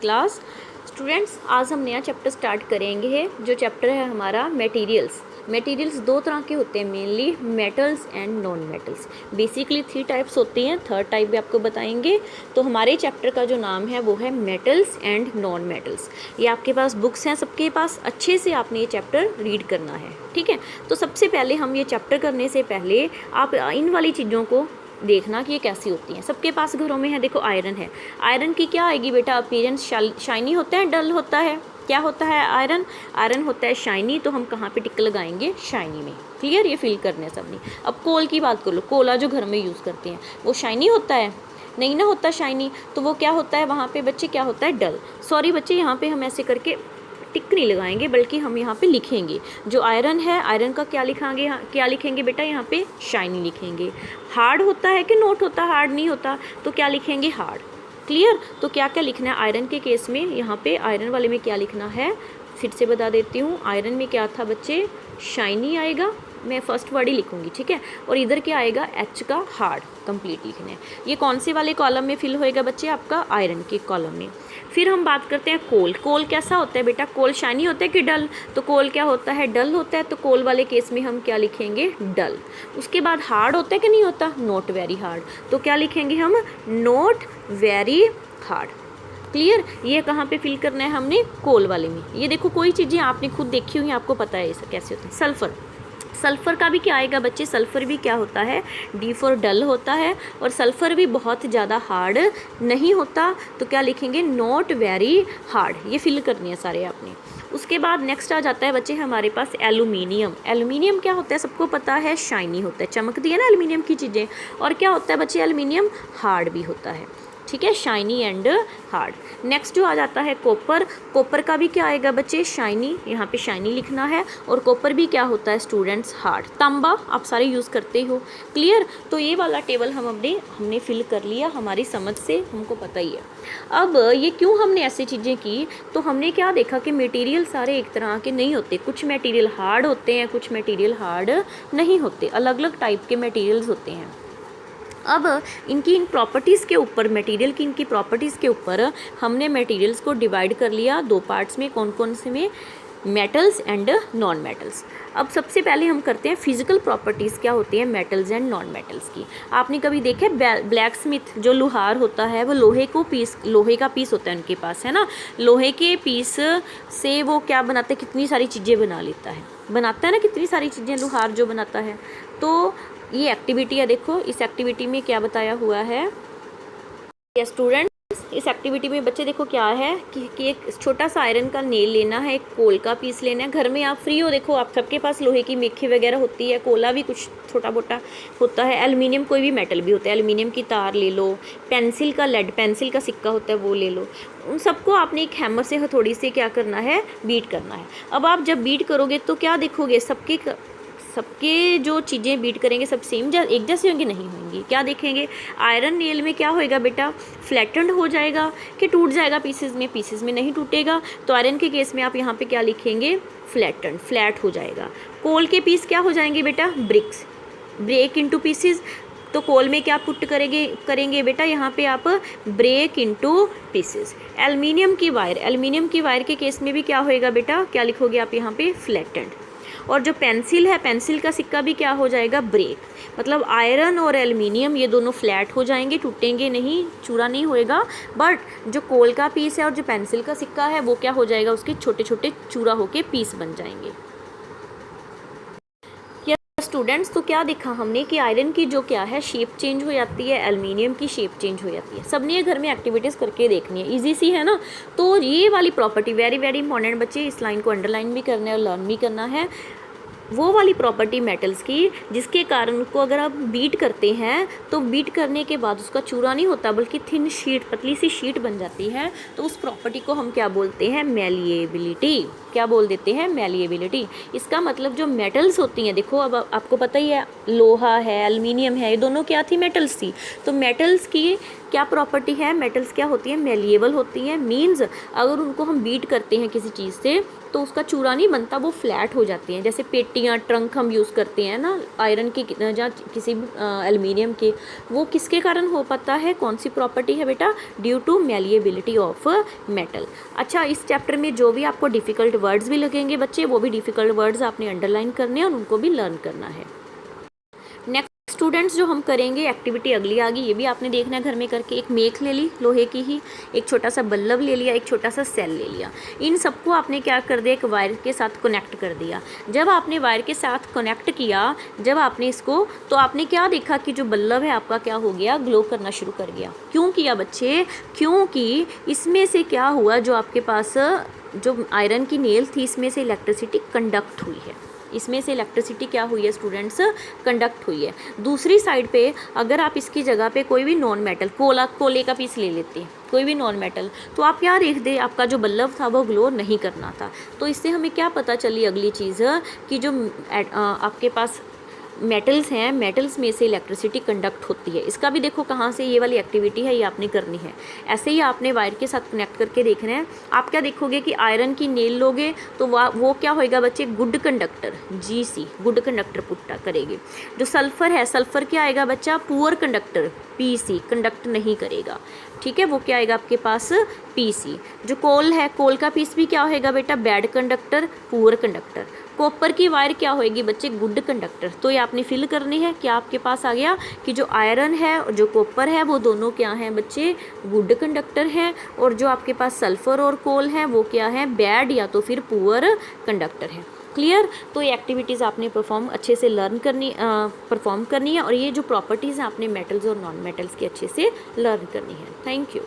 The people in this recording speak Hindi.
क्लास। स्टूडेंट्स, आज हम नया चैप्टर स्टार्ट करेंगे। जो चैप्टर है हमारा मटेरियल्स। मटेरियल्स दो तरह के होते हैं mainly, metals and non metals. Basically 3 types होती हैं, थर्ड टाइप भी आपको बताएंगे। तो हमारे चैप्टर का जो नाम है वो है मेटल्स एंड नॉन मेटल्स। ये आपके पास बुक्स हैं, सबके पास, अच्छे से आपने ये चैप्टर रीड करना है, ठीक है। तो सबसे पहले हम ये चैप्टर करने से पहले आप इन वाली चीज़ों को देखना कि ये कैसी होती हैं। सबके पास घरों में है, देखो आयरन है। आयरन की क्या आएगी बेटा अपीयरेंस? शाइनी होता है, डल होता है? क्या होता है आयरन? आयरन होता है शाइनी। तो हम कहाँ पे टिक लगाएंगे? शाइनी में। क्लियर? ये फिल करने सबने। अब कोल की बात कर लो, कोला जो घर में यूज़ करते हैं वो शाइनी होता है? नहीं ना होता शाइनी। तो वो क्या होता है वहाँ पे बच्चे? क्या होता है? डल। सॉरी बच्चे, यहाँ पे हम ऐसे करके टिक नहीं लगाएंगे, बल्कि हम यहाँ पे लिखेंगे जो आयरन है, आयरन का क्या लिखेंगे? क्या लिखेंगे बेटा यहाँ पे? शाइनी लिखेंगे। हार्ड होता है कि नोट होता? हार्ड नहीं होता, तो क्या लिखेंगे? हार्ड। क्लियर? तो क्या क्या लिखना है आयरन के केस में? यहाँ पे आयरन वाले में क्या लिखना है फिर से बता देती हूँ। आयरन में क्या था बच्चे? शाइनी आएगा, मैं फर्स्ट वर्ड ही लिखूंगी, ठीक है। और इधर क्या आएगा? एच का हार्ड कंप्लीट लिखना है। ये कौन से वाले कॉलम में फिल होएगा बच्चे? आपका आयरन के कॉलम में। फिर हम बात करते हैं कोल। कोल कैसा होता है बेटा? कोल शाइनी होता है कि डल? तो कोल क्या होता है? डल होता है। तो कोल वाले केस में हम क्या लिखेंगे? डल। उसके बाद हार्ड होता है कि नहीं होता? Not very hard. तो क्या लिखेंगे हम? Not very hard. क्लियर? ये कहाँ पे फिल करना है हमने? कोल वाले में। ये देखो, कोई चीज़ें आपने खुद देखी हुई, आपको पता है ऐसा कैसे होता है। सल्फर। सल्फ़र का भी क्या आएगा बच्चे? सल्फ़र भी क्या होता है? डी फॉर डल होता है। और सल्फ़र भी बहुत ज़्यादा हार्ड नहीं होता। तो क्या लिखेंगे? Not very hard. ये फिल करनी है सारे आपने। उसके बाद नेक्स्ट आ जाता है बच्चे हमारे पास एल्यूमिनियम। एल्यूमिनियम क्या होता है? सबको पता है, शाइनी होता है, चमकती है ना एल्यूमिनियम की चीज़ें। और क्या होता है बच्चे? एल्यूमिनियम हार्ड भी होता है, ठीक है, शाइनी एंड हार्ड। नेक्स्ट जो आ जाता है कॉपर। कॉपर का भी क्या आएगा बच्चे? शाइनी। यहाँ पे शाइनी लिखना है। और कॉपर भी क्या होता है स्टूडेंट्स? हार्ड। तांबा आप सारे यूज़ करते हो। क्लियर? तो ये वाला टेबल हमने फिल कर लिया, हमारी समझ से हमको पता ही है। अब ये क्यों हमने ऐसी चीज़ें की? तो हमने क्या देखा कि मटेरियल सारे एक तरह के नहीं होते। कुछ मटेरियल हार्ड होते हैं, कुछ मटेरियल हार्ड नहीं होते। अलग अलग टाइप के मटेरियल्स होते हैं। अब इनकी इन प्रॉपर्टीज़ के ऊपर, मटेरियल की इनकी प्रॉपर्टीज़ के ऊपर हमने मटेरियल्स को डिवाइड कर लिया 2 पार्ट्स में। कौन कौन से में? Metals and non metals. अब सबसे पहले हम करते हैं फिजिकल प्रॉपर्टीज़ क्या होती हैं मेटल्स एंड नॉन मेटल्स की। आपने कभी देखे ब्लैक स्मिथ जो लोहार होता है, वो लोहे का पीस होता है उनके पास, है ना। लोहे के पीस से वो क्या बनाते हैं? कितनी सारी चीज़ें बनाता है ना, कितनी सारी चीज़ें लोहार जो बनाता है। तो ये एक्टिविटी है, देखो इस एक्टिविटी में क्या बताया हुआ है। ये स्टूडेंट्स, इस एक्टिविटी में बच्चे देखो क्या है कि एक छोटा सा आयरन का नेल लेना है, एक कोल का पीस लेना है। घर में आप फ्री हो, देखो आप सबके पास लोहे की मेखी वगैरह होती है, कोला भी कुछ छोटा मोटा होता है, एल्युमिनियम कोई भी मेटल भी होता है, एल्युमिनियम की तार ले लो, पेंसिल का लेड पेंसिल का सिक्का होता है वो ले लो। उन सबको आपने एक हैमर से हथौड़ी से क्या करना है? बीट करना है। अब आप जब बीट करोगे तो क्या देखोगे? सबके जो चीज़ें बीट करेंगे सब सेम एक जैसे होंगे? नहीं होंगी। क्या देखेंगे? आयरन नेल में क्या होएगा बेटा? फ्लैटेंड हो जाएगा कि टूट जाएगा पीसेज में? पीसेज में नहीं टूटेगा। तो आयरन के केस में आप यहाँ पे क्या लिखेंगे? फ्लैटेंड, फ्लैट हो जाएगा। कोल के पीस क्या हो जाएंगे बेटा? Bricks, break into pieces. तो कोल में क्या पुट करेंगे बेटा? यहाँ पे आप ब्रेक इनटू पीसेज। एल्युमिनियम की वायर के केस में भी क्या होएगा बेटा? क्या लिखोगे आप यहाँ पे? फ्लैटेंड। और जो पेंसिल है, पेंसिल का सिक्का भी क्या हो जाएगा? ब्रेक। मतलब आयरन और एल्युमिनियम ये दोनों फ्लैट हो जाएंगे, टूटेंगे नहीं, चूरा नहीं होएगा। बट जो कोल का पीस है और जो पेंसिल का सिक्का है वो क्या हो जाएगा? उसके छोटे छोटे चूरा होके पीस बन जाएंगे। स्टूडेंट्स, तो क्या देखा हमने कि आयरन की जो क्या है शेप चेंज हो जाती है, एल्युमिनियम की शेप चेंज हो जाती है। सबने ये घर में एक्टिविटीज़ करके देखनी है, इजी सी है ना। तो ये वाली प्रॉपर्टी वेरी वेरी इंपॉर्टेंट बच्चे, इस लाइन को अंडरलाइन भी करना है और लर्न भी करना है। वो वाली प्रॉपर्टी मेटल्स की जिसके कारण उसको अगर आप बीट करते हैं तो बीट करने के बाद उसका चूरा नहीं होता बल्कि थिन शीट, पतली सी शीट बन जाती है। तो उस प्रॉपर्टी को हम क्या बोलते हैं? मैलिएबिलिटी। क्या बोल देते हैं? मैलिएबिलिटी। इसका मतलब जो मेटल्स होती हैं, देखो अब आपको पता ही है, लोहा है, एल्युमिनियम है, ये दोनों क्या थी? मेटल्स थी। तो मेटल्स की क्या प्रॉपर्टी है, मेटल्स क्या होती हैं, मेलिएबल होती हैं, मीन्स अगर उनको हम बीट करते हैं किसी चीज़ से तो उसका चूरा नहीं बनता, वो फ्लैट हो जाती हैं। जैसे पेटियाँ, ट्रंक हम यूज़ करते हैं ना आयरन के या किसी भी एल्युमिनियम के, वो किसके कारण हो पाता है, कौन सी प्रॉपर्टी है बेटा, due to malleability of metal. अच्छा, इस चैप्टर में जो भी आपको डिफ़िकल्ट वर्ड्स भी लगेंगे बच्चे, वो भी डिफ़िकल्ट वर्ड्स आपने अंडरलाइन करने हैं और उनको भी लर्न करना है। नेक्स्ट स्टूडेंट्स जो हम करेंगे एक्टिविटी अगली आ गई, ये भी आपने देखना है घर में करके। एक मेख ले ली लोहे की ही, एक छोटा सा बल्ब ले लिया, एक छोटा सा सेल ले लिया, इन सबको आपने क्या कर दिया, एक वायर के साथ कनेक्ट कर दिया। जब आपने वायर के साथ कनेक्ट किया, जब आपने इसको, तो आपने क्या देखा कि जो बल्ब है आपका क्या हो गया, ग्लो करना शुरू कर गया। क्यों किया बच्चे, क्योंकि इसमें से क्या हुआ, जो आपके पास जो आयरन की नेल थी, इसमें से इलेक्ट्रिसिटी कंडक्ट हुई है, इसमें से इलेक्ट्रिसिटी क्या हुई है स्टूडेंट्स, कंडक्ट हुई है। दूसरी साइड पे अगर आप इसकी जगह पे कोई भी नॉन मेटल, कोले का पीस ले लेते हैं, कोई भी नॉन मेटल, तो आप क्या देखते, आपका जो बल्ब था वो ग्लो नहीं करना था। तो इससे हमें क्या पता चली अगली चीज़ कि जो आपके पास मेटल्स हैं, मेटल्स में से इलेक्ट्रिसिटी कंडक्ट होती है। इसका भी देखो कहाँ से, ये वाली एक्टिविटी है, ये आपने करनी है। ऐसे ही आपने वायर के साथ कनेक्ट करके देखना है। आप क्या देखोगे कि आयरन की नेल लोगे तो वो क्या होएगा बच्चे, good conductor, GC, good conductor पुट्टा करेगी। जो सल्फ़र है, सल्फ़र क्या आएगा बच्चा, पुअर कंडक्टर, PC, कंडक्ट नहीं करेगा। ठीक है, वो क्या आएगा आपके पास, PC। जो कोल है, कोल का पीस भी क्या होएगा बेटा, bad conductor, poor conductor. Copper की वायर क्या होएगी बच्चे, गुड कंडक्टर। तो ये आपने फिल करनी है। क्या आपके पास आ गया कि जो आयरन है और जो कॉपर है वो दोनों क्या हैं बच्चे, गुड कंडक्टर हैं, और जो आपके पास सल्फ़र और कोल है वो क्या है, बैड या तो फिर पुअर कंडक्टर है। क्लियर। तो ये एक्टिविटीज़ आपने अच्छे से परफॉर्म करनी है, और ये जो प्रॉपर्टीज़ हैं आपने मेटल्स और नॉन मेटल्स की अच्छे से लर्न करनी है। Thank you.